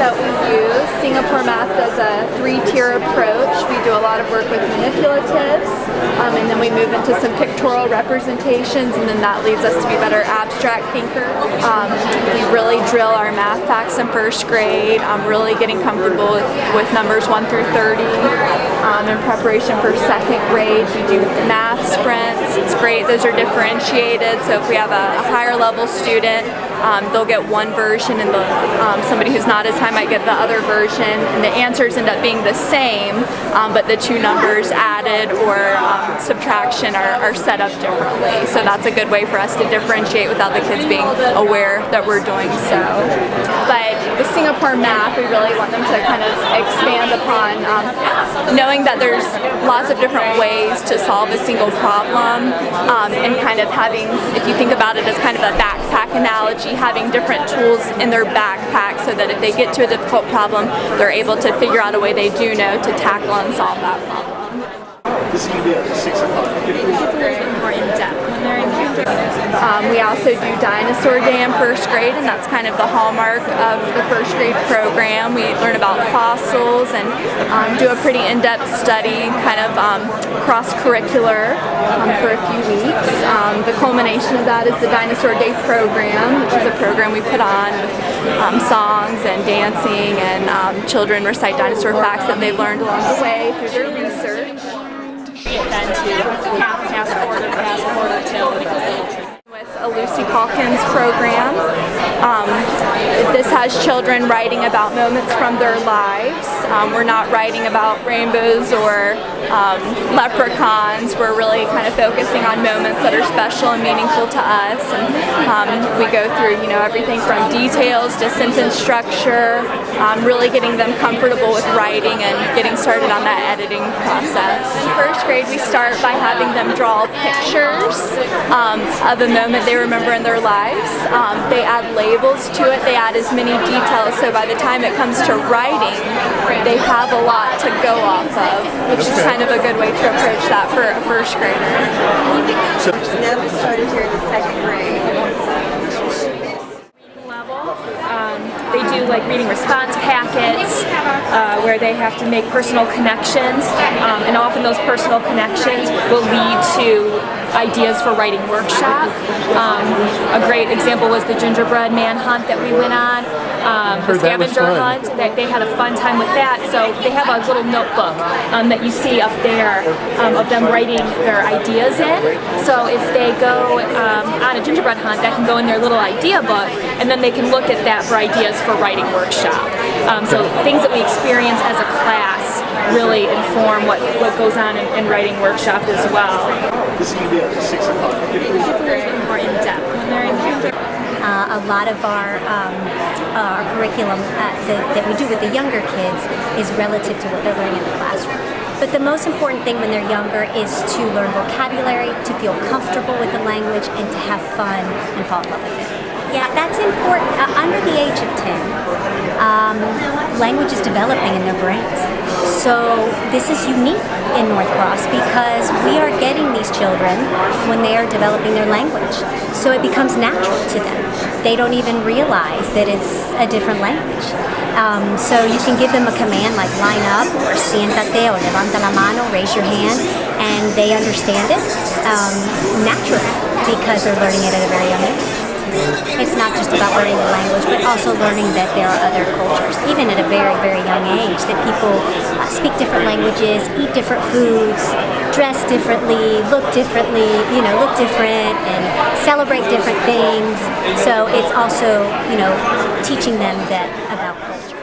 that we use. Singapore Math does a 3-tier approach. We do a lot of work with manipulatives, and then we move into some pictorial representations, and then that leads us to be better abstract thinkers. We really drill our math facts in first grade. Really getting comfortable with numbers 1 through 30. In preparation for second grade, we do math sprints. It's great. Those are differentiated. So if we have a higher level student, they'll get one version, and somebody who's not as high might get the other version, and the answers end up being the same, but the two numbers added or subtraction are set up differently. So that's a good way for us to differentiate without the kids being aware that we're doing so. But with Singapore Math, we really want them to kind of expand upon knowing that there's lots of different ways to solve a single problem, and kind of having, if you think about it as kind of a backpack analogy, having different tools in their backpack so that if they get to a difficult problem, they're able to figure out a way they do know to tackle and solve that problem. This is going to be at 6 o'clock. It's a little bit more in depth when they're in here. We also do Dinosaur Day in first grade, and that's kind of the hallmark of the first grade program. We learn about fossils and do a pretty in-depth study, kind of cross-curricular for a few weeks. The culmination of that is the Dinosaur Day program, which is a program we put on with songs and dancing, and children recite dinosaur facts that they've learned along the way through their research. Then to half quarter till With a Lucy Calkins program. This has children writing about moments from their lives. We're not writing about rainbows or leprechauns. We're really kind of focusing on moments that are special and meaningful to us. And we go through, everything from details to sentence structure, really getting them comfortable with writing and getting started on that editing process. In first grade, we start by having them draw pictures of a moment they remember in their lives. They add labels to it. They add as many details, so by the time it comes to writing, they have a lot to go off of, which is kind of a good way to approach that for a first grader. Now we started here in the second grade. They do like reading response packets where they have to make personal connections, and often those personal connections will lead to ideas for writing workshop. A great example was the gingerbread man hunt that we went on, the scavenger hunt. They had a fun time with that. So they have a little notebook that you see up there of them writing their ideas in. So if they go on a gingerbread hunt, that can go in their little idea book, and then they can look at that for ideas for writing workshop. So things that we experience as a class really inform what goes on in writing workshop as well. This is going to be at 6 o'clock. It's a little bit more in depth when they're in here. A lot of our curriculum that we do with the younger kids is relative to what they're learning in the classroom. But the most important thing when they're younger is to learn vocabulary, to feel comfortable with the language, and to have fun and fall in love with it. Yeah, that's important. Under the age of 10, language is developing in their brains. So this is unique in North Cross because we are getting these children when they are developing their language. So it becomes natural to them. They don't even realize that it's a different language. So you can give them a command like line up or siéntate or levanta la mano, raise your hand, and they understand it naturally because they're learning it at a very young age. It's not just about learning the language, but also learning that there are other cultures, even at a very, very young age, that people speak different languages, eat different foods, dress differently, look different, and celebrate different things. So it's also, teaching them that about culture.